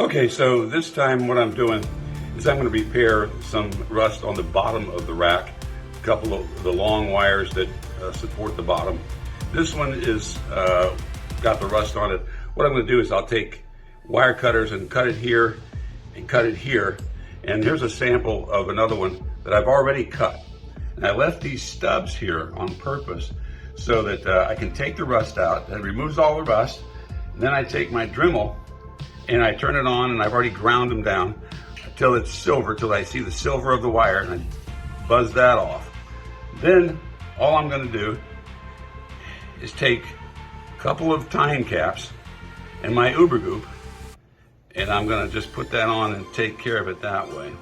Okay, so this time what I'm doing is I'm going to repair some rust on the bottom of the rack, a couple of the long wires that support the bottom. This one is got the rust on it. What I'm going to do is I'll take wire cutters and cut it here and cut it here. And here's a sample of another one that I've already cut. And I left these stubs here on purpose so that I can take the rust out. That removes all the rust. And then I take my Dremel and I turn it on, and I've already ground them down until it's silver, till I see the silver of the wire, and I buzz that off. Then all I'm going to do is take a couple of tying caps and my Uber Goop, and I'm going to just put that on and take care of it that way.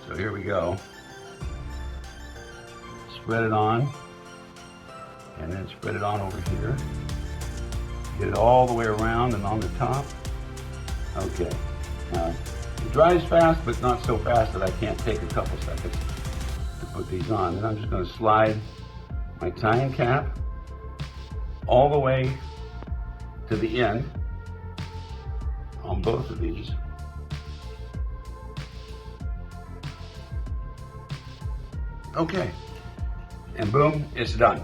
So here we go. Spread it on, and then spread it on over here. Get it all the way around and on the top. Okay, it dries fast, but not so fast that I can't take a couple seconds to put these on. Then I'm just going to slide my tying cap all the way to the end on both of these. Okay, and boom, it's done.